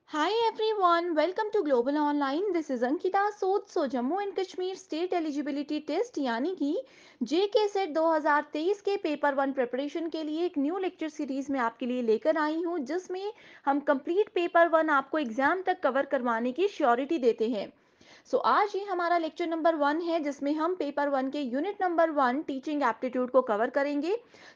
Hi everyone, welcome to Global Online. This is Ankita Sood. Jammu and Kashmir state eligibility test यानी कि जेके set 2023 के paper one preparation के लिए एक न्यू लेक्चर सीरीज में आपके लिए लेकर आई हूँ, जिसमें हम कंप्लीट पेपर वन आपको एग्जाम तक कवर करवाने की श्योरिटी देते हैं। आज ये हमारा लेक्चर नंबर 1 है, जिसमें हम पेपर 1 के यूनिट नंबर 1 टीचिंग एप्टीट्यूड को कवर करेंगे।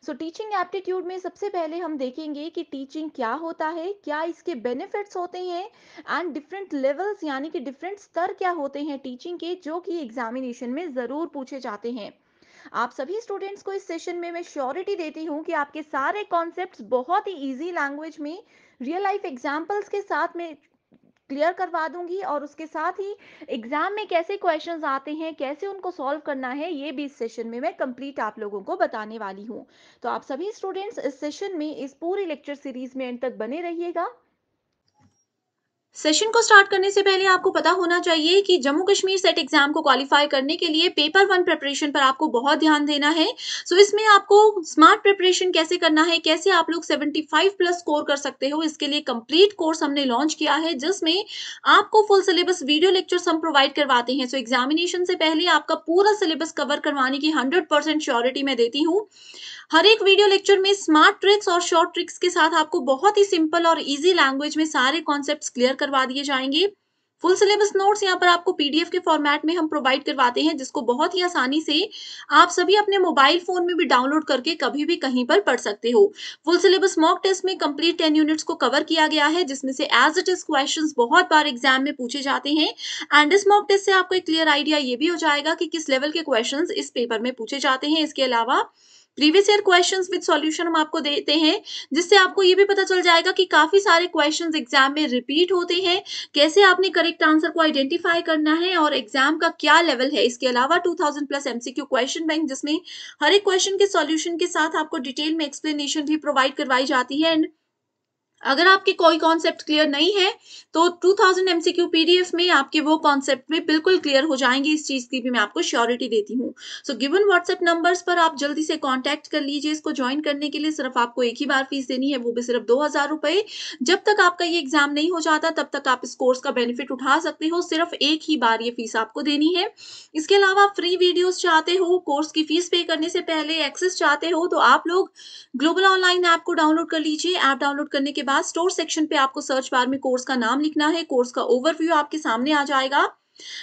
टीचिंग एप्टीट्यूड में सबसे पहले हम देखेंगे कि टीचिंग क्या होता है, क्या इसके बेनिफिट्स होते हैं एंड डिफरेंट लेवल्स यानी कि डिफरेंट स्तर क्या होते हैं टीचिंग के, जो कि एग्जामिनेशन में ज़रूर पूछे जाते हैं। आप सभी स्टूडेंट्स को इस सेशन में मैं श्योरिटी देती हूँ कि आपके सारे कॉन्सेप्ट्स बहुत ही इजी लैंग्वेज में रियल लाइफ एग्जांपल्स के साथ में क्लियर करवा दूंगी, और उसके साथ ही एग्जाम में कैसे क्वेश्चंस आते हैं, कैसे उनको सॉल्व करना है, ये भी इस सेशन में मैं कंप्लीट आप लोगों को बताने वाली हूँ। तो आप सभी स्टूडेंट्स इस सेशन में, इस पूरी लेक्चर सीरीज में एंड तक बने रहिएगा। सेशन को स्टार्ट करने से पहले आपको पता होना चाहिए कि जम्मू कश्मीर सेट एग्जाम को क्वालिफाई करने के लिए पेपर वन प्रिपरेशन पर आपको बहुत ध्यान देना है। इसमें आपको स्मार्ट प्रिपरेशन कैसे करना है, कैसे आप लोग 75 प्लस स्कोर कर सकते हो, इसके लिए कंप्लीट कोर्स हमने लॉन्च किया है, जिसमें आपको फुल सिलेबस वीडियो लेक्चर्स हम प्रोवाइड करवाते हैं। एग्जामिनेशन से पहले आपका पूरा सिलेबस कवर करवाने की 100% श्योरिटी मैं देती हूँ। हर एक वीडियो लेक्चर में स्मार्ट ट्रिक्स और शॉर्ट ट्रिक्स के साथ आपको बहुत ही सिंपल और इजी लैंग्वेज में सारे कॉन्सेप्ट्स क्लियर करवा दिए जाएंगे। फुल सिलेबस नोट्स यहाँ पर आपको पीडीएफ के फॉर्मेट में हम प्रोवाइड करवाते हैं, जिसको बहुत ही आसानी से आप सभी अपने मोबाइल फोन में भी डाउनलोड करके कभी भी कहीं पर पढ़ सकते हो। फुल सिलेबस मॉक टेस्ट में कंप्लीट 10 यूनिट्स को कवर किया गया है, जिसमें से एज इट इज क्वेश्चंस बहुत बार एग्जाम में पूछे जाते हैं। एंड इस मॉक टेस्ट से आपको एक क्लियर आइडिया ये भी हो जाएगा कि किस लेवल के क्वेश्चंस इस पेपर में पूछे जाते हैं। इसके अलावा previous year questions with solution हम आपको देते हैं, जिससे आपको ये भी पता चल जाएगा कि काफी सारे क्वेश्चंस एग्जाम में रिपीट होते हैं, कैसे आपने करेक्ट आंसर को आइडेंटिफाई करना है और एग्जाम का क्या लेवल है। इसके अलावा 2000 प्लस एमसीक्यू क्वेश्चन बैंक, जिसमें हर एक क्वेश्चन के सॉल्यूशन के साथ आपको डिटेल में एक्सप्लेनेशन भी प्रोवाइड करवाई जाती है। एंड अगर आपके कोई कॉन्सेप्ट क्लियर नहीं है तो 2000 एमसीक्यू पीडीएफ में आपके वो कॉन्सेप्ट भी बिल्कुल क्लियर हो जाएंगे। इस चीज की भी मैं आपको श्योरिटी देती हूँ। गिवन व्हाट्सएप नंबर्स पर आप जल्दी से कांटेक्ट कर लीजिए। इसको ज्वाइन करने के लिए सिर्फ आपको एक ही बार फीस देनी है, वो भी सिर्फ 2000 रुपए। जब तक आपका ये एग्जाम नहीं हो जाता तब तक आप इस कोर्स का बेनिफिट उठा सकते हो। सिर्फ एक ही बार ये फीस आपको देनी है। इसके अलावा फ्री वीडियोस चाहते हो, कोर्स की फीस पे करने से पहले एक्सेस चाहते हो, तो आप लोग ग्लोबल ऑनलाइन ऐप को डाउनलोड कर लीजिए। ऐप डाउनलोड करने के बाद स्टोर सेक्शन पे आपको सर्च बार में कोर्स का नाम लिखना है। कोर्स का ओवरव्यू आपके सामने आ जाएगा।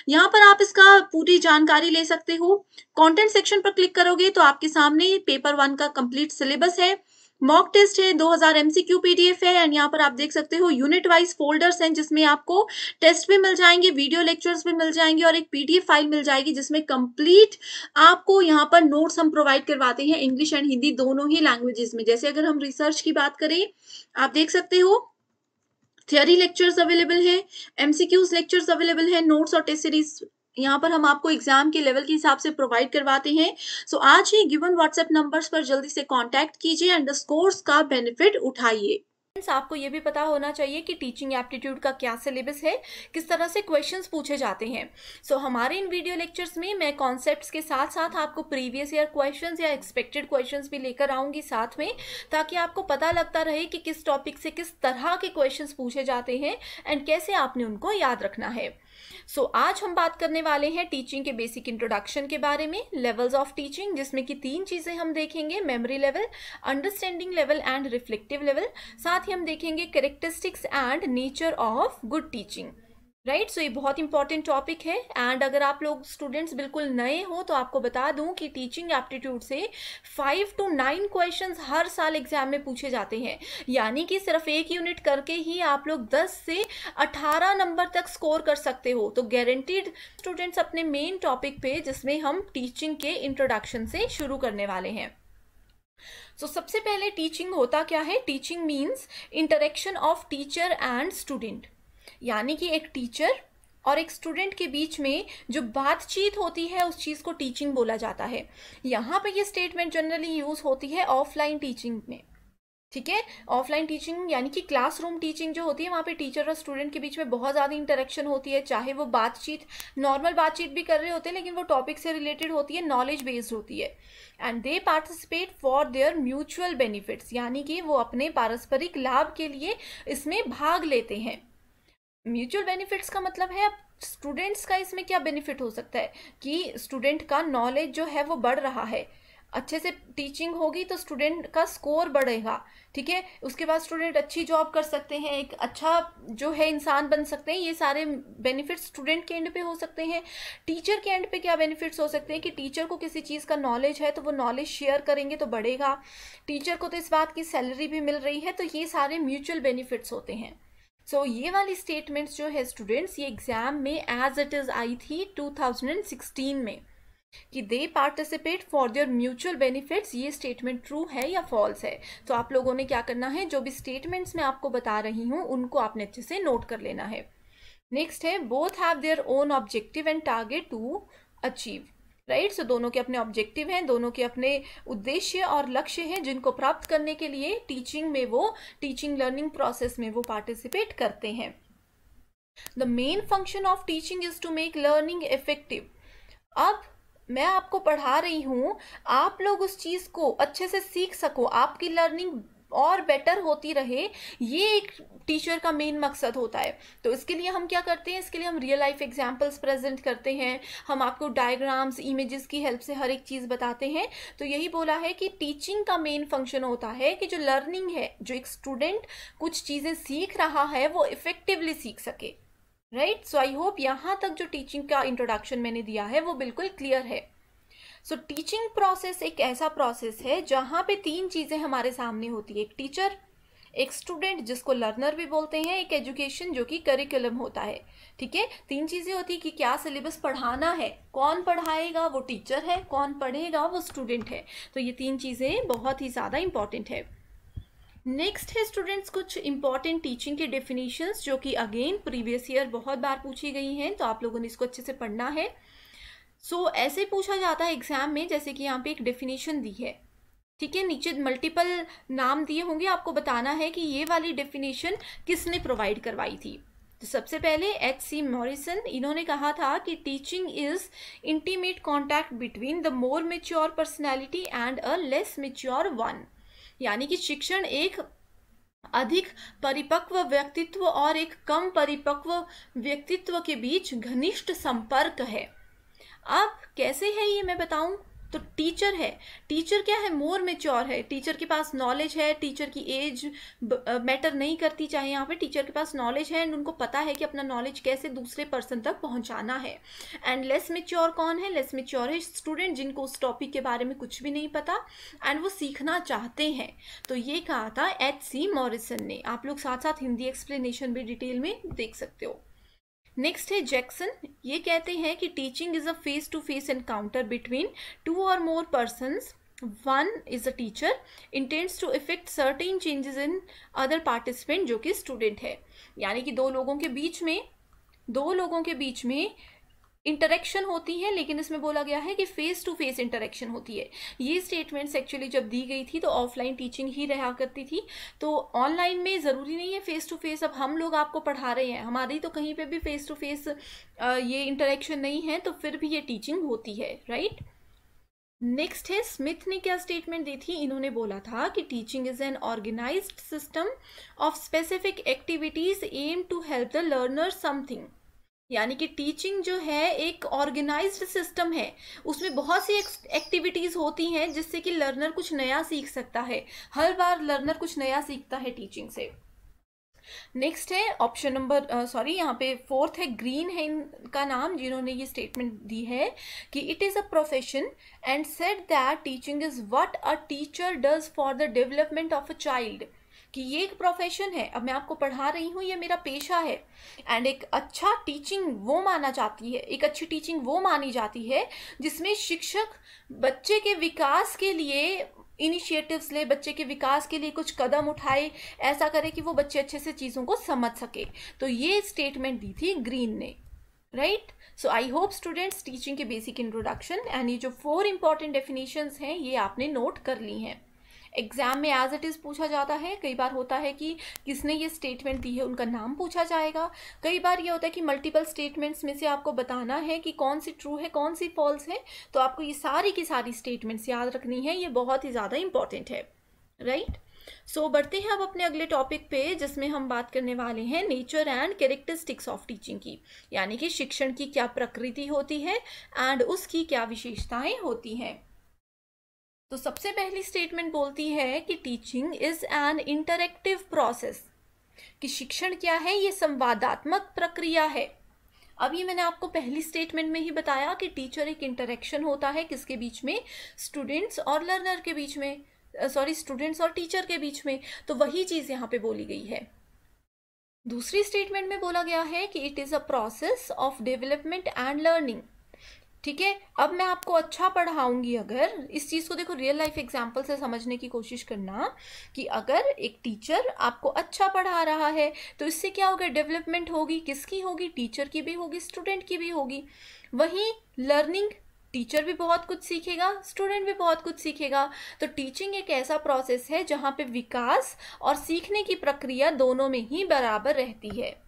यहाँ पर आप इसका पूरी जानकारी ले सकते हो। कंटेंट सेक्शन पर क्लिक करोगे तो आपके सामने पेपर वन का कंप्लीट सिलेबस है, मॉक टेस्ट है, 2000 एमसीक्यू पीडीएफ है। एंड यहाँ पर आप देख सकते हो यूनिट वाइज फोल्डर्स हैं, जिसमें आपको टेस्ट भी मिल जाएंगे, वीडियो लेक्चर्स भी मिल जाएंगे और एक पीडीएफ फाइल मिल जाएगी, जिसमें कंप्लीट आपको यहाँ पर नोट्स हम प्रोवाइड करवाते हैं इंग्लिश एंड हिंदी दोनों ही लैंग्वेजेस में। जैसे अगर हम रिसर्च की बात करें, आप देख सकते हो थियरी लेक्चर्स अवेलेबल है, एमसीक्यूज लेक्चर्स अवेलेबल है, नोट्स और टेस्ट सीरीज यहाँ पर हम आपको एग्जाम के लेवल के हिसाब से प्रोवाइड करवाते हैं। आज ही गिवन व्हाट्सएप नंबर्स पर जल्दी से कांटेक्ट कीजिए एंड इस कोर्स का बेनिफिट उठाइए। आपको ये भी पता होना चाहिए कि टीचिंग एप्टीट्यूड का क्या सिलेबस है, किस तरह से क्वेश्चंस पूछे जाते हैं। हमारे इन वीडियो लेक्चर्स में मैं कॉन्सेप्ट्स के साथ साथ आपको प्रीवियस ईयर क्वेश्चंस या एक्सपेक्टेड क्वेश्चंस भी लेकर आऊंगी साथ में, ताकि आपको पता लगता रहे कि किस टॉपिक से किस तरह के क्वेश्चंस पूछे जाते हैं एंड कैसे आपने उनको याद रखना है। आज हम बात करने वाले हैं टीचिंग के बेसिक इंट्रोडक्शन के बारे में, लेवल्स ऑफ टीचिंग, जिसमें कि 3 चीजें हम देखेंगे, memory level, understanding level and reflective level. साथ ही हम देखेंगे characteristics and nature of good teaching. Right, ये बहुत इंपॉर्टेंट टॉपिक है। एंड अगर आप लोग स्टूडेंट्स बिल्कुल नए हो तो आपको बता दूं कि टीचिंग एप्टीट्यूड से 5 to 9 क्वेश्चंस हर साल एग्जाम में पूछे जाते हैं, यानी कि सिर्फ एक यूनिट करके ही आप लोग 10 से 18 नंबर तक स्कोर कर सकते हो। तो गारंटीड स्टूडेंट्स अपने मेन टॉपिक पे, जिसमें हम टीचिंग के इंट्रोडक्शन से शुरू करने वाले हैं। सबसे पहले टीचिंग होता क्या है? Teaching means interaction of teacher and student, यानी कि एक टीचर और एक स्टूडेंट के बीच में जो बातचीत होती है उस चीज को टीचिंग बोला जाता है। यहाँ पे ये स्टेटमेंट जनरली यूज होती है ऑफलाइन टीचिंग में। ठीक है, ऑफलाइन टीचिंग यानी कि क्लासरूम टीचिंग जो होती है, वहाँ पे टीचर और स्टूडेंट के बीच में बहुत ज़्यादा इंटरेक्शन होती है, चाहे वो बातचीत नॉर्मल बातचीत भी कर रहे होते हैं, लेकिन वो टॉपिक से रिलेटेड होती है, नॉलेज बेस्ड होती है। And they participate for their mutual benefits, यानी कि वो अपने पारस्परिक लाभ के लिए इसमें भाग लेते हैं। म्यूचुअल बेनिफिट्स का मतलब है अब स्टूडेंट्स का इसमें क्या बेनिफिट हो सकता है कि स्टूडेंट का नॉलेज जो है वो बढ़ रहा है, अच्छे से टीचिंग होगी तो स्टूडेंट का स्कोर बढ़ेगा, ठीक है। उसके बाद स्टूडेंट अच्छी जॉब कर सकते हैं, एक अच्छा जो है इंसान बन सकते हैं। ये सारे बेनिफिट्स स्टूडेंट के एंड पे हो सकते हैं। टीचर के एंड पे क्या बेनिफिट्स हो सकते हैं कि टीचर को किसी चीज़ का नॉलेज है तो वो नॉलेज शेयर करेंगे तो बढ़ेगा, टीचर को तो इस बात की सैलरी भी मिल रही है, तो ये सारे म्यूचुअल बेनिफिट्स होते हैं। सो ये वाली स्टेटमेंट्स जो है स्टूडेंट्स, ये एग्जाम में एज इट इज़ आई थी 2016 में कि दे participate for their mutual benefits. ये स्टेटमेंट ट्रू है या फॉल्स है? तो आप लोगों ने क्या करना है, जो भी स्टेटमेंट्स मैं आपको बता रही हूँ उनको आपने अच्छे से नोट कर लेना है। नेक्स्ट है both have their own objective and target to achieve, right. So दोनों के अपने ऑब्जेक्टिव हैं, दोनों के अपने उद्देश्य और लक्ष्य हैं जिनको प्राप्त करने के लिए टीचिंग में वो टीचिंग लर्निंग प्रोसेस में वो पार्टिसिपेट करते हैं। The main function of teaching is to make learning effective. अब मैं आपको पढ़ा रही हूँ, आप लोग उस चीज़ को अच्छे से सीख सको, आपकी लर्निंग और बेटर होती रहे, ये एक टीचर का मेन मकसद होता है। तो इसके लिए हम क्या करते हैं, इसके लिए हम रियल लाइफ एग्जांपल्स प्रेजेंट करते हैं, हम आपको डायग्राम्स इमेजेस की हेल्प से हर एक चीज़ बताते हैं। तो यही बोला है कि टीचिंग का मेन फंक्शन होता है कि जो लर्निंग है, जो एक स्टूडेंट कुछ चीज़ें सीख रहा है वो इफेक्टिवली सीख सके, राइट। सो आई होप यहाँ तक जो टीचिंग का इंट्रोडक्शन मैंने दिया है वो बिल्कुल क्लियर है। सो टीचिंग प्रोसेस एक ऐसा प्रोसेस है जहाँ पे तीन चीज़ें हमारे सामने होती है, एक टीचर, एक स्टूडेंट जिसको लर्नर भी बोलते हैं, एक एजुकेशन जो कि करिकुलम होता है, ठीक है। तीन चीज़ें होती है कि क्या सिलेबस पढ़ाना है, कौन पढ़ाएगा वो टीचर है, कौन पढ़ेगा वो स्टूडेंट है। तो ये तीन चीज़ें बहुत ही ज़्यादा इंपॉर्टेंट है। नेक्स्ट है स्टूडेंट्स कुछ इंपॉर्टेंट टीचिंग के डेफिनेशंस जो कि अगेन प्रीवियस ईयर बहुत बार पूछी गई हैं, तो आप लोगों ने इसको अच्छे से पढ़ना है। ऐसे पूछा जाता है एग्जाम में, जैसे कि यहाँ पे एक डेफिनेशन दी है, ठीक है, नीचे मल्टीपल नाम दिए होंगे, आपको बताना है कि ये वाली डेफिनेशन किसने प्रोवाइड करवाई थी। तो सबसे पहले H.C. मॉरिसन, इन्होंने कहा था कि teaching is intimate contact between the more mature personality and a less mature one, यानी कि शिक्षण एक अधिक परिपक्व व्यक्तित्व और एक कम परिपक्व व्यक्तित्व के बीच घनिष्ठ संपर्क है। अब कैसे है ये मैं बताऊं, तो टीचर है, टीचर क्या है, मोर मेच्योर है, टीचर के पास नॉलेज है, टीचर की एज मैटर नहीं करती, चाहे यहाँ पे टीचर के पास नॉलेज है एंड उनको पता है कि अपना नॉलेज कैसे दूसरे पर्सन तक पहुँचाना है। एंड लेस मेच्योर कौन है, लेस मेच्योर है स्टूडेंट जिनको उस टॉपिक के बारे में कुछ भी नहीं पता एंड वो सीखना चाहते हैं। तो ये कहा था H.C. मॉरिसन ने। आप लोग साथ साथ हिंदी एक्सप्लेनेशन भी डिटेल में देख सकते हो। नेक्स्ट है जैक्सन, ये कहते हैं कि teaching is a face to face encounter between two और more persons, one is a teacher intends to effect certain changes in other participant जो कि स्टूडेंट है, यानी कि दो लोगों के बीच में इंटरेक्शन होती है, लेकिन इसमें बोला गया है कि फेस टू फेस इंटरेक्शन होती है। ये स्टेटमेंट्स एक्चुअली जब दी गई थी तो ऑफलाइन टीचिंग ही रहा करती थी, तो ऑनलाइन में ज़रूरी नहीं है फेस टू फेस। अब हम लोग आपको पढ़ा रहे हैं, हमारी तो कहीं पे भी फेस टू फेस ये इंटरेक्शन नहीं है, तो फिर भी ये टीचिंग होती है, राइट। नेक्स्ट है स्मिथ ने क्या स्टेटमेंट दी थी, इन्होंने बोला था कि teaching is an organised system of specific activities aim to help the learner something, यानी कि टीचिंग जो है एक ऑर्गेनाइज्ड सिस्टम है, उसमें बहुत सी एक्टिविटीज़ होती हैं जिससे कि लर्नर कुछ नया सीख सकता है, हर बार लर्नर कुछ नया सीखता है टीचिंग से। नेक्स्ट है ऑप्शन नंबर यहाँ पे फोर्थ है, ग्रीन है इनका नाम, जिन्होंने ये स्टेटमेंट दी है कि it is a profession and said that teaching is what a teacher does for the development of a child, कि ये एक प्रोफेशन है, अब मैं आपको पढ़ा रही हूँ, ये मेरा पेशा है। एंड एक अच्छा टीचिंग वो माना जाती है, एक अच्छी टीचिंग वो मानी जाती है जिसमें शिक्षक बच्चे के विकास के लिए इनिशिएटिव्स ले, बच्चे के विकास के लिए कुछ कदम उठाए, ऐसा करे कि वो बच्चे अच्छे से चीज़ों को समझ सके। तो ये स्टेटमेंट दी थी ग्रीन ने, right. So I hope students teaching के बेसिक इंट्रोडक्शन एंड ये जो 4 इंपॉर्टेंट डेफिनेशंस हैं ये आपने नोट कर ली हैं। एग्जाम में एज इट इज़ पूछा जाता है, कई बार होता है कि किसने ये स्टेटमेंट दी है उनका नाम पूछा जाएगा, कई बार ये होता है कि मल्टीपल स्टेटमेंट्स में से आपको बताना है कि कौन सी ट्रू है कौन सी फॉल्स है, तो आपको ये सारी की सारी स्टेटमेंट्स याद रखनी है, ये बहुत ही ज़्यादा इंपॉर्टेंट है, राइट। बढ़ते हैं अब अपने अगले टॉपिक पे, जिसमें हम बात करने वाले हैं nature and characteristics of teaching की, यानी कि शिक्षण की क्या प्रकृति होती है एंड उसकी क्या विशेषताएं होती हैं। तो सबसे पहली स्टेटमेंट बोलती है कि teaching is N interactive process, कि शिक्षण क्या है, ये संवादात्मक प्रक्रिया है। अब ये मैंने आपको पहली स्टेटमेंट में ही बताया कि टीचर एक इंटरेक्शन होता है किसके बीच में, स्टूडेंट्स और लर्नर के बीच में, स्टूडेंट्स और टीचर के बीच में। तो वही चीज यहाँ पे बोली गई है। दूसरी स्टेटमेंट में बोला गया है कि it is a process of development and learning. ठीक है, अब मैं आपको अच्छा पढ़ाऊंगी, अगर इस चीज को देखो रियल लाइफ एग्जांपल से समझने की कोशिश करना, कि अगर एक टीचर आपको अच्छा पढ़ा रहा है तो इससे क्या होगा, डेवलपमेंट होगी। किसकी होगी, टीचर की भी होगी, स्टूडेंट की भी होगी। वहीं लर्निंग, टीचर भी बहुत कुछ सीखेगा, स्टूडेंट भी बहुत कुछ सीखेगा। तो टीचिंग एक ऐसा प्रोसेस है जहाँ पे विकास और सीखने की प्रक्रिया दोनों में ही बराबर रहती है।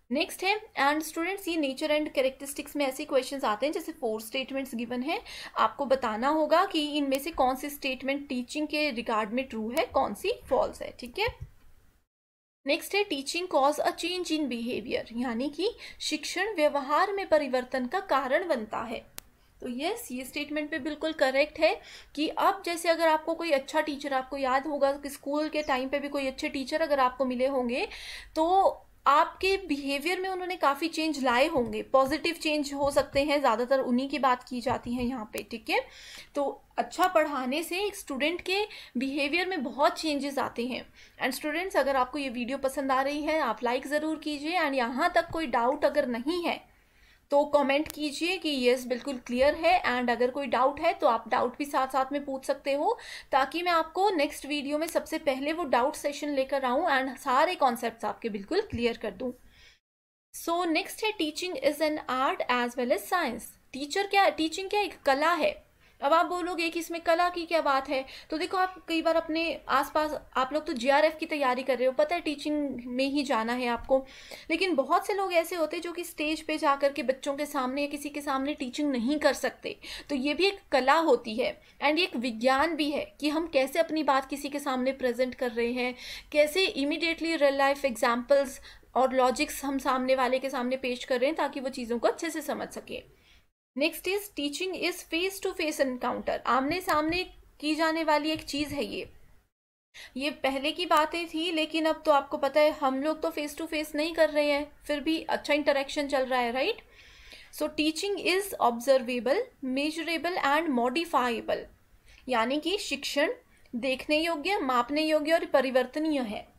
नेक्स्ट है एंड स्टूडेंट्स, ये नेचर एंड कैरेक्टरिस्टिक्स में ऐसे क्वेश्चंस आते हैं, जैसे 4 स्टेटमेंट्स गिवन है, आपको बताना होगा कि इनमें से कौन सी स्टेटमेंट टीचिंग के रिगार्ड में ट्रू है, कौन सी फॉल्स है। ठीक है, नेक्स्ट है teaching cause a change in behaviour, यानी कि शिक्षण व्यवहार में परिवर्तन का कारण बनता है। तो यस, ये स्टेटमेंट पे बिल्कुल करेक्ट है कि अब जैसे अगर आपको कोई अच्छा टीचर, आपको याद होगा कि स्कूल के टाइम पे भी कोई अच्छे टीचर अगर आपको मिले होंगे तो आपके बिहेवियर में उन्होंने काफ़ी चेंज लाए होंगे, पॉजिटिव चेंज हो सकते हैं, ज़्यादातर उन्हीं की बात की जाती है यहाँ पे। ठीक है, तो अच्छा पढ़ाने से एक स्टूडेंट के बिहेवियर में बहुत चेंजेस आते हैं। एंड स्टूडेंट्स, अगर आपको ये वीडियो पसंद आ रही है आप लाइक ज़रूर कीजिए, एंड यहाँ तक कोई डाउट अगर नहीं है तो कमेंट कीजिए कि यस बिल्कुल क्लियर है, एंड अगर कोई डाउट है तो आप डाउट भी साथ साथ में पूछ सकते हो, ताकि मैं आपको नेक्स्ट वीडियो में सबसे पहले वो डाउट सेशन लेकर आऊँ एंड सारे कॉन्सेप्ट्स आपके बिल्कुल क्लियर कर दूँ। सो नेक्स्ट है teaching is an art as well as science. Teaching क्या एक कला है। अब आप बोलोगे कि इसमें कला की क्या बात है, तो देखो आप कई बार अपने आसपास, आप लोग तो जीआरएफ की तैयारी कर रहे हो, पता है टीचिंग में ही जाना है आपको, लेकिन बहुत से लोग ऐसे होते हैं जो कि स्टेज पे जाकर के बच्चों के सामने या किसी के सामने टीचिंग नहीं कर सकते। तो ये भी एक कला होती है, एंड ये एक विज्ञान भी है कि हम कैसे अपनी बात किसी के सामने प्रेजेंट कर रहे हैं, कैसे इमीडिएटली रियल लाइफ एग्जाम्पल्स और लॉजिक्स हम सामने वाले के सामने पेश कर रहे हैं ताकि वो चीज़ों को अच्छे से समझ सके। Next is teaching is face to face encounter, आमने सामने की जाने वाली एक चीज है। ये पहले की बातें थी, लेकिन अब तो आपको पता है हम लोग तो फेस टू फेस नहीं कर रहे हैं, फिर भी अच्छा इंटरेक्शन चल रहा है, right. So teaching is observable, measurable and modifiable, यानी कि शिक्षण देखने योग्य, मापने योग्य और परिवर्तनीय है।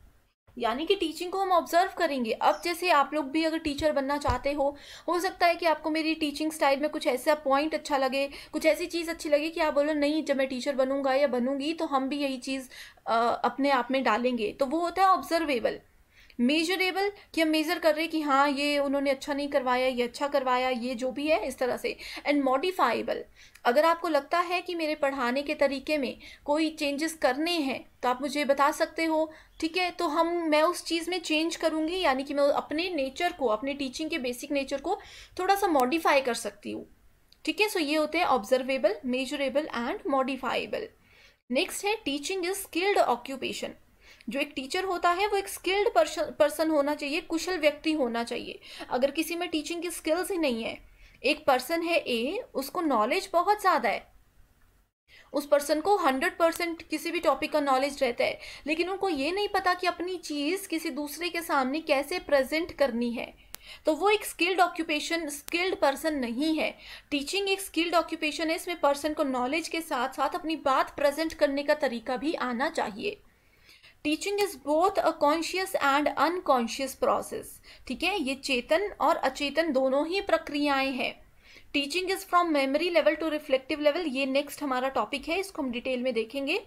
यानी कि टीचिंग को हम ऑब्जर्व करेंगे। अब जैसे आप लोग भी अगर टीचर बनना चाहते हो सकता है कि आपको मेरी टीचिंग स्टाइल में कुछ ऐसा पॉइंट अच्छा लगे, कुछ ऐसी चीज़ अच्छी लगे कि आप बोलो नहीं, जब मैं टीचर बनूंगा या बनूंगी तो हम भी यही चीज़ अपने आप में डालेंगे। तो वो होता है ऑब्जर्वेबल। मेजरेबल, कि हम मेजर कर रहे हैं कि हाँ ये उन्होंने अच्छा नहीं करवाया, ये अच्छा करवाया, ये जो भी है इस तरह से। एंड मॉडिफाइबल, अगर आपको लगता है कि मेरे पढ़ाने के तरीके में कोई चेंजेस करने हैं तो आप मुझे बता सकते हो। ठीक है, तो मैं उस चीज़ में चेंज करूँगी, यानी कि मैं अपने नेचर को, अपने टीचिंग के बेसिक नेचर को थोड़ा सा मॉडिफाई कर सकती हूँ। ठीक है, सो ये होते हैं observable, measurable and modifiable. Next है टीचिंग इज स्किल्ड ऑक्यूपेशन। जो एक टीचर होता है वो एक स्किल्ड पर्सन होना चाहिए, कुशल व्यक्ति होना चाहिए। अगर किसी में टीचिंग की स्किल्स ही नहीं है, एक पर्सन है ए, उसको नॉलेज बहुत ज़्यादा है, उस पर्सन को 100% किसी भी टॉपिक का नॉलेज रहता है, लेकिन उनको ये नहीं पता कि अपनी चीज़ किसी दूसरे के सामने कैसे प्रेजेंट करनी है, तो वो एक स्किल्ड ऑक्यूपेशन, स्किल्ड पर्सन नहीं है। टीचिंग एक स्किल्ड ऑक्यूपेशन है, इसमें पर्सन को नॉलेज के साथ साथ अपनी बात प्रेजेंट करने का तरीका भी आना चाहिए। Teaching is both a conscious and unconscious process. ठीक है, ये चेतन और अचेतन दोनों ही प्रक्रियाएं हैं। Teaching is from memory level to reflective level, ये नेक्स्ट हमारा टॉपिक है, इसको हम डिटेल में देखेंगे।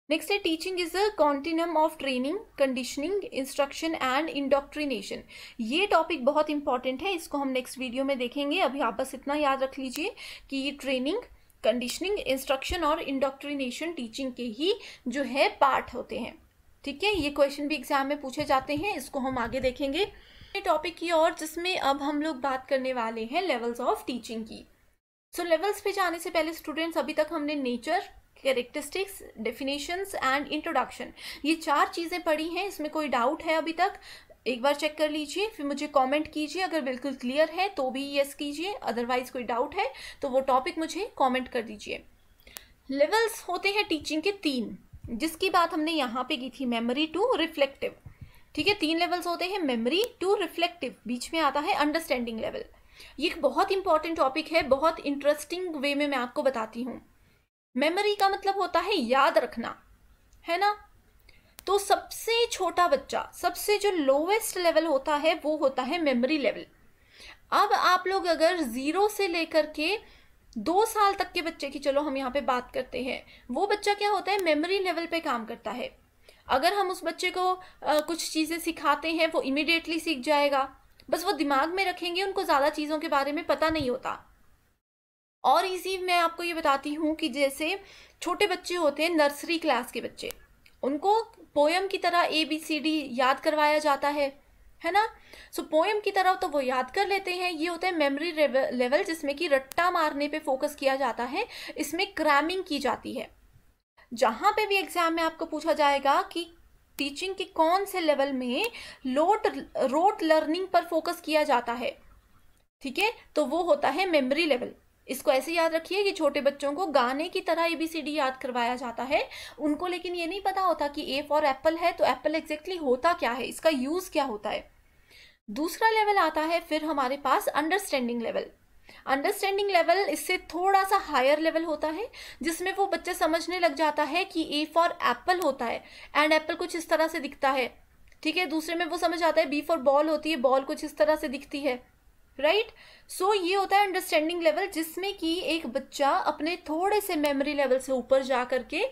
नेक्स्ट है teaching is a continuum of training, conditioning, instruction and indoctrination. ये टॉपिक बहुत इंपॉर्टेंट है, इसको हम नेक्स्ट वीडियो में देखेंगे। अभी आप बस इतना याद रख लीजिए कि ये ट्रेनिंग, कंडीशनिंग, इंस्ट्रक्शन और इंडोक्ट्रिनेशन टीचिंग के ही जो है पार्ट होते हैं। ठीक है, ये क्वेश्चन भी एग्जाम में पूछे जाते हैं, इसको हम आगे देखेंगे टॉपिक की और, जिसमें अब हम लोग बात करने वाले हैं लेवल्स ऑफ टीचिंग की। सो लेवल्स पे जाने से पहले स्टूडेंट्स, अभी तक हमने nature, characteristics, definitions and introduction. ये 4 चीज़ें पढ़ी हैं। इसमें कोई डाउट है अभी तक? एक बार चेक कर लीजिए, फिर मुझे कमेंट कीजिए। अगर बिल्कुल क्लियर है तो भी यस कीजिए, अदरवाइज कोई डाउट है तो वो टॉपिक मुझे कमेंट कर दीजिए। लेवल्स होते हैं टीचिंग के 3, जिसकी बात हमने यहाँ पे की थी, मेमोरी टू रिफ्लेक्टिव। ठीक है, 3 लेवल्स होते हैं, मेमोरी टू रिफ्लेक्टिव, बीच में आता है अंडरस्टैंडिंग लेवल। ये एक बहुत इंपॉर्टेंट टॉपिक है, बहुत इंटरेस्टिंग वे में मैं आपको बताती हूँ। मेमोरी का मतलब होता है याद रखना, है ना। तो सबसे छोटा बच्चा, सबसे जो लोवेस्ट लेवल होता है वो होता है मेमोरी लेवल। अब आप लोग अगर 0 से लेकर के 2 साल तक के बच्चे की, चलो हम यहाँ पे बात करते हैं, वो बच्चा क्या होता है, मेमोरी लेवल पे काम करता है। अगर हम उस बच्चे को कुछ चीज़ें सिखाते हैं, वो इमीडिएटली सीख जाएगा, बस वो दिमाग में रखेंगे, उनको ज़्यादा चीज़ों के बारे में पता नहीं होता। और इसी मैं आपको ये बताती हूँ कि जैसे छोटे बच्चे होते हैं, नर्सरी क्लास के बच्चे, उनको पोयम की तरह ABCD याद करवाया जाता है ना। सो पोयम की तरह तो वो याद कर लेते हैं। ये होता है मेमोरी लेवल, जिसमें कि रट्टा मारने पे फोकस किया जाता है, इसमें क्रैमिंग की जाती है। जहां पे भी एग्जाम में आपको पूछा जाएगा कि टीचिंग के कौन से लेवल में रोट लर्निंग पर फोकस किया जाता है, ठीक है, तो वो होता है मेमोरी लेवल। इसको ऐसे याद रखिए कि छोटे बच्चों को गाने की तरह ABCD याद करवाया जाता है, उनको लेकिन ये नहीं पता होता कि A फॉर एप्पल है तो एप्पल एग्जैक्टली होता क्या है, इसका यूज क्या होता है। दूसरा लेवल आता है फिर हमारे पास अंडरस्टैंडिंग लेवल। अंडरस्टैंडिंग लेवल इससे थोड़ा सा हायर लेवल होता है, जिसमें वो बच्चा समझने लग जाता है कि A फॉर एप्पल होता है एंड एप्पल कुछ इस तरह से दिखता है, ठीक है। दूसरे में वो समझ आता है B फॉर बॉल होती है, बॉल कुछ इस तरह से दिखती है, राइट। सो ये होता है अंडरस्टैंडिंग लेवल, जिसमें कि एक बच्चा अपने थोड़े से मेमोरी लेवल से ऊपर जा करके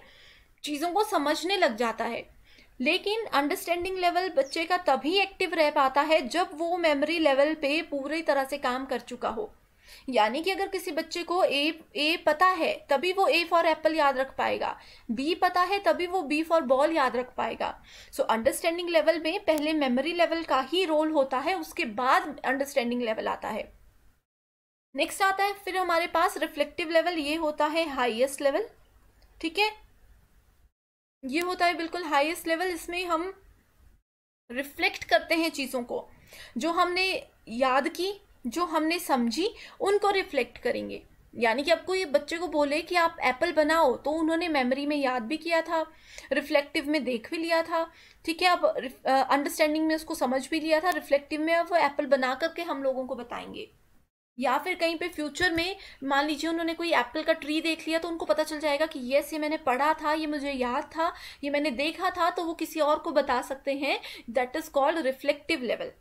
चीज़ों को समझने लग जाता है। लेकिन अंडरस्टैंडिंग लेवल बच्चे का तभी एक्टिव रह पाता है जब वो मेमोरी लेवल पे पूरी तरह से काम कर चुका हो। यानी कि अगर किसी बच्चे को ए पता है तभी वो A फॉर एप्पल याद रख पाएगा, B पता है तभी वो B फॉर बॉल याद रख पाएगा। सो अंडरस्टैंडिंग लेवल में पहले मेमोरी लेवल का ही रोल होता है, उसके बाद अंडरस्टैंडिंग लेवल आता है। नेक्स्ट आता है फिर हमारे पास रिफ्लेक्टिव लेवल, ये होता है हाईएस्ट लेवल, ठीक है। ये होता है बिल्कुल हाईएस्ट लेवल, इसमें हम रिफ्लेक्ट करते हैं चीज़ों को, जो हमने याद की, जो हमने समझी, उनको रिफ्लेक्ट करेंगे। यानी कि आपको ये बच्चे को बोले कि आप एप्पल बनाओ, तो उन्होंने मेमोरी में याद भी किया था, रिफ्लेक्टिव में देख भी लिया था, ठीक है। अब अंडरस्टैंडिंग में उसको समझ भी लिया था, रिफ्लेक्टिव में अब वो एप्पल बना करके हम लोगों को बताएंगे। या फिर कहीं पे फ्यूचर में मान लीजिए उन्होंने कोई एप्पल का ट्री देख लिया, तो उनको पता चल जाएगा कि यस ये मैंने पढ़ा था, ये मुझे याद था, ये मैंने देखा था, तो वो किसी और को बता सकते हैं। That is called reflective level,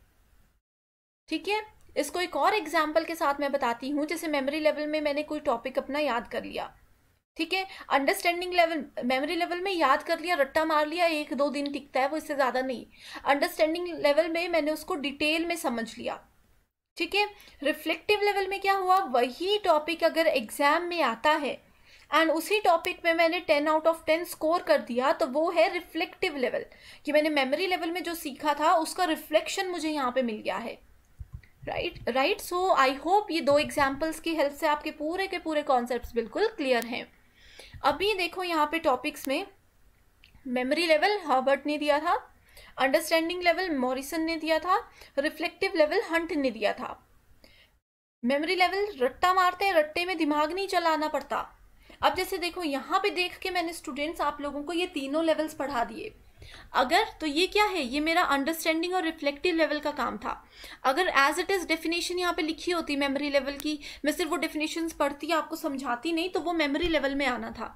ठीक है। इसको एक और एग्जाम्पल के साथ मैं बताती हूँ। जैसे मेमोरी लेवल में मैंने कोई टॉपिक अपना याद कर लिया, ठीक है। अंडरस्टैंडिंग लेवल, मेमोरी लेवल में याद कर लिया, रट्टा मार लिया, 1-2 दिन टिकता है वो, इससे ज़्यादा नहीं। अंडरस्टैंडिंग लेवल में मैंने उसको डिटेल में समझ लिया, ठीक है। रिफ्लेक्टिव लेवल में क्या हुआ, वही टॉपिक अगर एग्जाम में आता है एंड उसी टॉपिक में मैंने 10 आउट ऑफ 10 स्कोर कर दिया, तो वो है रिफ्लेक्टिव लेवल, कि मैंने मेमोरी लेवल में जो सीखा था उसका रिफ्लेक्शन मुझे यहाँ पे मिल गया है, राइट। सो आई होप ये 2 एग्जाम्पल्स की हेल्प से आपके पूरे के पूरे कॉन्सेप्ट्स बिल्कुल क्लियर हैं। अभी देखो यहाँ पे टॉपिक्स में मेमोरी लेवल हर्बर्ट ने दिया था, अंडरस्टैंडिंग लेवल मॉरिसन ने दिया था, रिफ्लेक्टिव लेवल हंट ने दिया था। मेमोरी लेवल रट्टा मारते हैं, रट्टे में दिमाग नहीं चलाना पड़ता। अब जैसे देखो यहाँ पे देख के मैंने स्टूडेंट्स आप लोगों को ये तीनों लेवल्स पढ़ा दिए। अगर तो ये क्या है, ये मेरा अंडरस्टैंडिंग और रिफ्लेक्टिव लेवल का काम था। अगर एज इट इज डेफिनेशन यहाँ पे लिखी होती मेमोरी लेवल की, मैं सिर्फ वो डेफिनेशंस पढ़ती आपको समझाती नहीं, तो वो मेमोरी लेवल में आना था।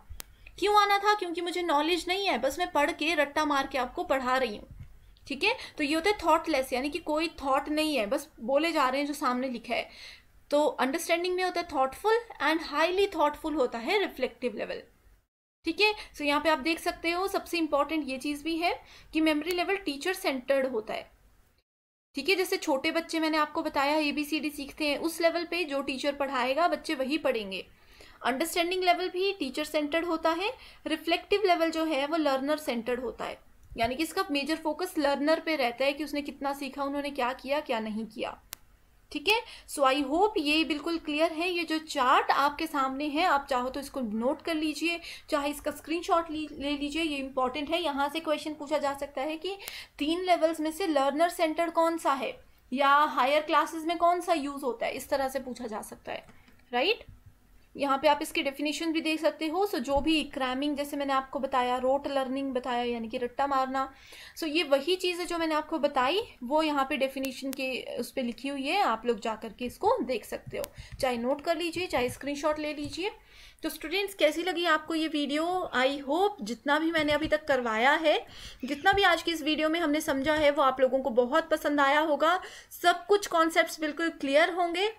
क्यों आना था, क्योंकि मुझे नॉलेज नहीं है, बस मैं पढ़ के रट्टा मार के आपको पढ़ा रही हूँ, ठीक है। तो ये होता है थॉटलेस, यानी कि कोई थॉट नहीं है, बस बोले जा रहे हैं जो सामने लिखा है। तो अंडरस्टैंडिंग में होता है थॉटफुल एंड हाईली थॉटफुल होता है रिफ्लेक्टिव लेवल, ठीक है। सो यहाँ पे आप देख सकते हो सबसे इंपॉर्टेंट ये चीज़ भी है कि मेमोरी लेवल टीचर सेंटर्ड होता है, ठीक है। जैसे छोटे बच्चे मैंने आपको बताया ABCD सीखते हैं, उस लेवल पे जो टीचर पढ़ाएगा बच्चे वही पढ़ेंगे। अंडरस्टैंडिंग लेवल भी टीचर सेंटर्ड होता है, रिफ्लेक्टिव लेवल जो है वो लर्नर सेंटर्ड होता है, यानी कि इसका मेजर फोकस लर्नर पे रहता है कि उसने कितना सीखा, उन्होंने क्या किया क्या नहीं किया, ठीक है। सो आई होप ये बिल्कुल क्लियर है। ये जो चार्ट आपके सामने है, आप चाहो तो इसको नोट कर लीजिए, चाहे इसका स्क्रीनशॉट ले लीजिए, ये इंपॉर्टेंट है। यहाँ से क्वेश्चन पूछा जा सकता है कि 3 लेवल्स में से लर्नर सेंटर्ड कौन सा है, या हायर क्लासेस में कौन सा यूज होता है, इस तरह से पूछा जा सकता है, राइट। यहाँ पे आप इसकी डेफिनेशन भी देख सकते हो। सो जो भी क्रैमिंग, जैसे मैंने आपको बताया, रोट लर्निंग बताया, यानी कि रट्टा मारना, सो ये वही चीज़ है जो मैंने आपको बताई, वो यहाँ पे डेफिनेशन के उस पर लिखी हुई है, आप लोग जा करके इसको देख सकते हो, चाहे नोट कर लीजिए, चाहे स्क्रीनशॉट ले लीजिए। तो स्टूडेंट्स, कैसी लगी आपको ये वीडियो? आई होप जितना भी मैंने अभी तक करवाया है, जितना भी आज की इस वीडियो में हमने समझा है, वो आप लोगों को बहुत पसंद आया होगा। सब कुछ कॉन्सेप्ट्स बिल्कुल क्लियर होंगे।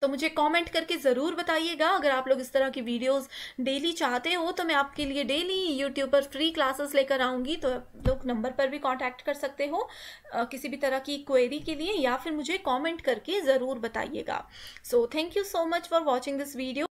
तो मुझे कमेंट करके ज़रूर बताइएगा। अगर आप लोग इस तरह की वीडियोस डेली चाहते हो तो मैं आपके लिए डेली यूट्यूब पर फ्री क्लासेस लेकर आऊँगी। तो आप लोग नंबर पर भी कांटेक्ट कर सकते हो किसी भी तरह की क्वेरी के लिए, या फिर मुझे कमेंट करके ज़रूर बताइएगा। So thank you so much for watching this video.